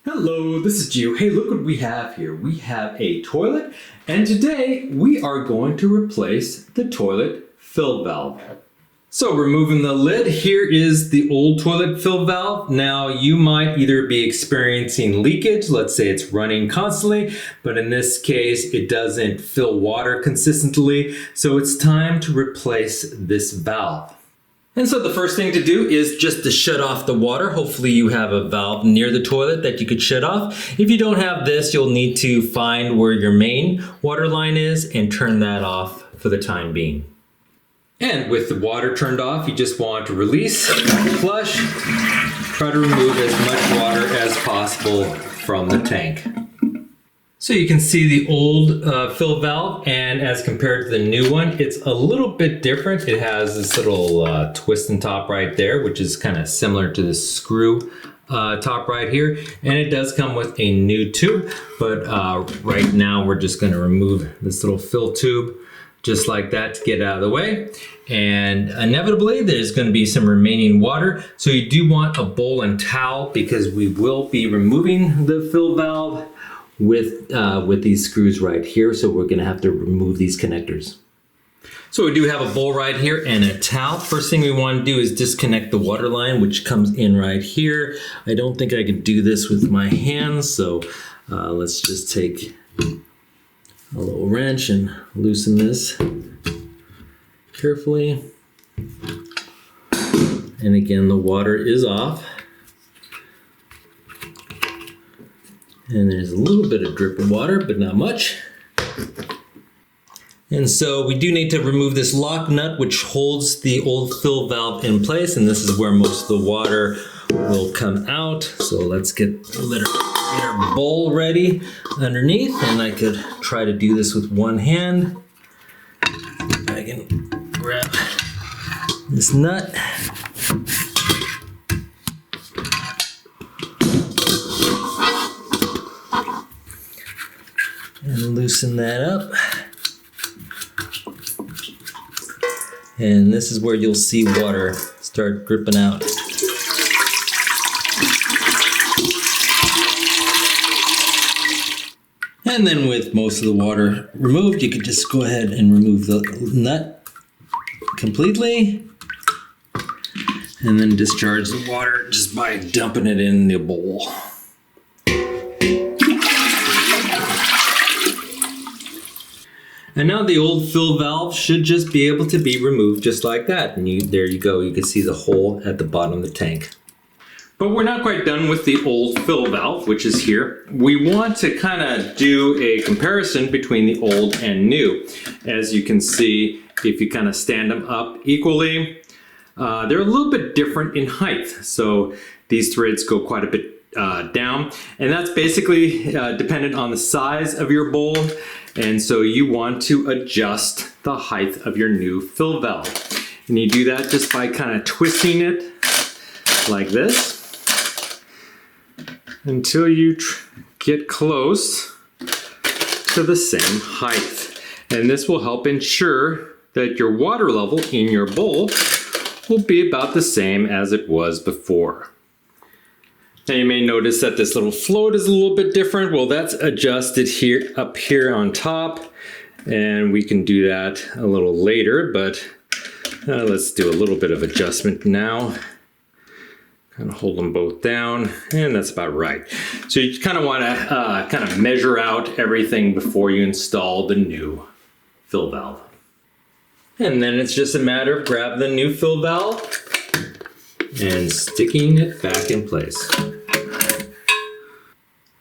Hello, this is Gio. Hey, look what we have here. We have a toilet, and today we are going to replace the toilet fill valve. So removing the lid, here is the old toilet fill valve. Now you might either be experiencing leakage, let's say it's running constantly, but in this case it doesn't fill water consistently, so it's time to replace this valve. And so the first thing to do is just to shut off the water. Hopefully you have a valve near the toilet that you could shut off. If you don't have this, you'll need to find where your main water line is and turn that off for the time being. And with the water turned off, you just want to release, flush, try to remove as much water as possible from the tank. So you can see the old fill valve, and as compared to the new one, it's a little bit different. It has this little twist and top right there, which is kind of similar to the screw top right here. And it does come with a new tube, but right now we're just gonna remove this little fill tube just like that to get it out of the way. And inevitably there's gonna be some remaining water. So you do want a bowl and towel because we will be removing the fill valve with these screws right here, so we're gonna have to remove these connectors. So we do have a bowl right here and a towel. First thing we want to do is disconnect the water line, which comes in right here. I don't think I could do this with my hands, so let's just take a little wrench and loosen this carefully. And again, the water is off. And there's a little bit of drip of water, but not much. And so we do need to remove this lock nut, which holds the old fill valve in place. And this is where most of the water will come out. So let's get our bowl ready underneath. And I could try to do this with one hand. I can grab this nut. And loosen that up. And this is where you'll see water start dripping out. And then with most of the water removed, you can just go ahead and remove the nut completely. And then discharge the water just by dumping it in the bowl. And now the old fill valve should just be able to be removed just like that. And there you go, you can see the hole at the bottom of the tank. But we're not quite done with the old fill valve, which is here. We want to kind of do a comparison between the old and new. As you can see, if you kind of stand them up equally, they're a little bit different in height. So these threads go quite a bit down, and that's basically dependent on the size of your bowl. And so you want to adjust the height of your new fill valve. And you do that just by kind of twisting it like this until you get close to the same height. And this will help ensure that your water level in your bowl will be about the same as it was before. Now you may notice that this little float is a little bit different. Well, that's adjusted here, up here on top, and we can do that a little later, but let's do a little bit of adjustment now. Kind of hold them both down, and that's about right. So you kind of want to kind of measure out everything before you install the new fill valve. And then it's just a matter of grabbing the new fill valve and sticking it back in place.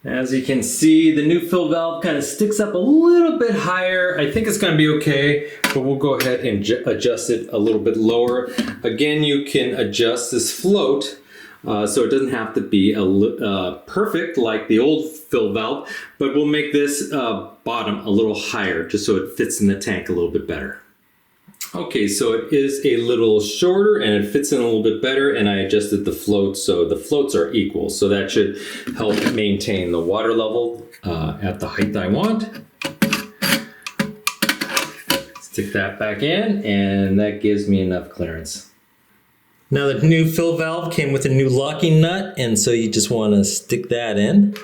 As you can see, the new fill valve kind of sticks up a little bit higher. I think it's going to be okay, but we'll go ahead and adjust it a little bit lower. Again, you can adjust this float so it doesn't have to be perfect like the old fill valve, but we'll make this bottom a little higher just so it fits in the tank a little bit better. Okay, so it is a little shorter and it fits in a little bit better, and I adjusted the floats so the floats are equal. So that should help maintain the water level at the height I want. Stick that back in, and that gives me enough clearance. Now the new fill valve came with a new locking nut, and so you just want to stick that in.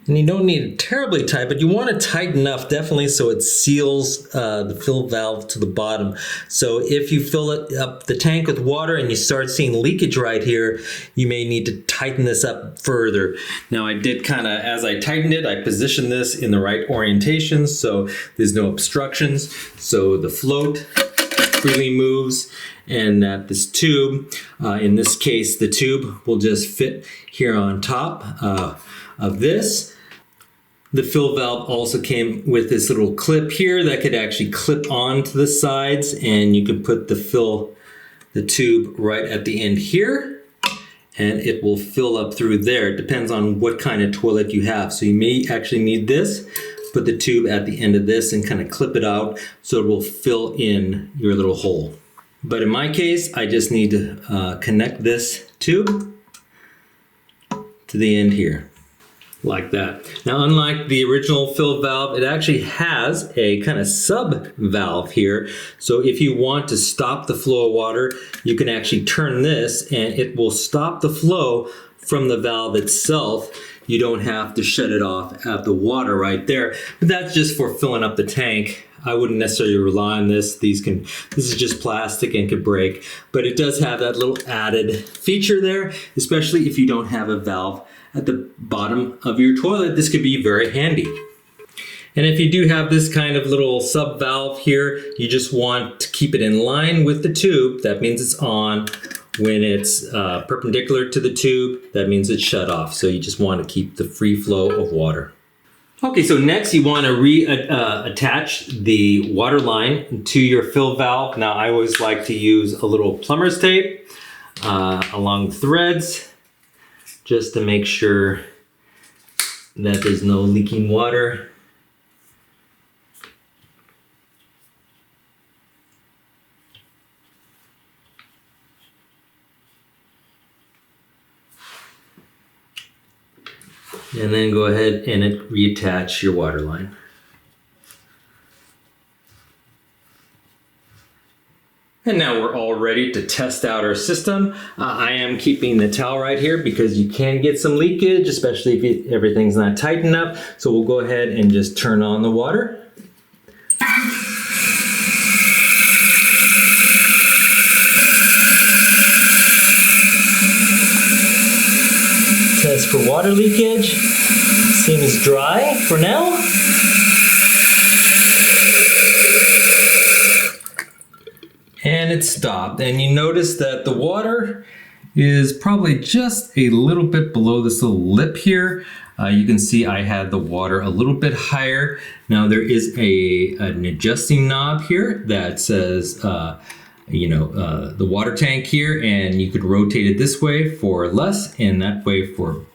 And you don't need it terribly tight, but you want it tight enough definitely so it seals the fill valve to the bottom. So if you fill it up the tank with water and you start seeing leakage right here, you may need to tighten this up further. Now I did kind of, as I tightened it, I positioned this in the right orientation so there's no obstructions. So the float freely moves, and that this tube, in this case the tube will just fit here on top of this. The fill valve also came with this little clip here that could actually clip onto the sides, and you could put the tube right at the end here, and it will fill up through there. It depends on what kind of toilet you have. So you may actually need this. Put the tube at the end of this and kind of clip it out so it will fill in your little hole. But in my case, I just need to connect this tube to the end here, like that. Now, unlike the original fill valve, it actually has a kind of sub valve here. So if you want to stop the flow of water, you can actually turn this and it will stop the flow from the valve itself. You don't have to shut it off at the water right there. But that's just for filling up the tank. I wouldn't necessarily rely on this. This is just plastic and could break. But it does have that little added feature there, especially if you don't have a valve at the bottom of your toilet. This could be very handy. And if you do have this kind of little sub valve here, you just want to keep it in line with the tube. That means it's on. When it's perpendicular to the tube, that means it's shut off. So you just want to keep the free flow of water. Okay, so next you want to reattach the water line to your fill valve. Now I always like to use a little plumber's tape along the threads, just to make sure that there's no leaking water. And then go ahead and reattach your water line. And now we're all ready to test out our system. I am keeping the towel right here because you can get some leakage, especially if everything's not tight enough. So we'll go ahead and just turn on the water. Test for water leakage. Seems dry for now. And it stopped. And you notice that the water is probably just a little bit below this little lip here. You can see I had the water a little bit higher. Now there is an adjusting knob here that says the water tank here, and you could rotate it this way for less and that way for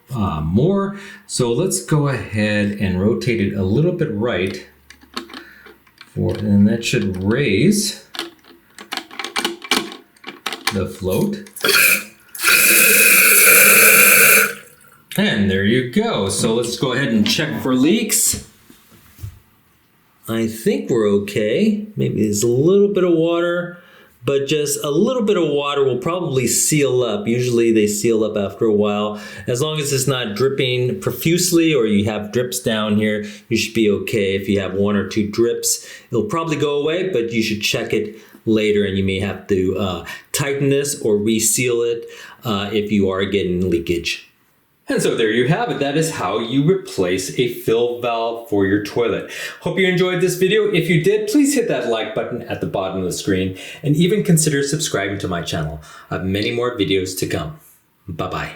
more. So let's go ahead and rotate it a little bit right, and that should raise the float. And there you go. So let's go ahead and check for leaks. I think we're okay. Maybe there's a little bit of water, but just a little bit of water will probably seal up. Usually they seal up after a while. As long as it's not dripping profusely or you have drips down here, you should be okay. If you have 1 or 2 drips, it'll probably go away, but you should check it later, and you may have to tighten this or reseal it if you are getting leakage. And so there you have it. That is how you replace a fill valve for your toilet. Hope you enjoyed this video. If you did, please hit that like button at the bottom of the screen and even consider subscribing to my channel. I have many more videos to come. Bye-bye.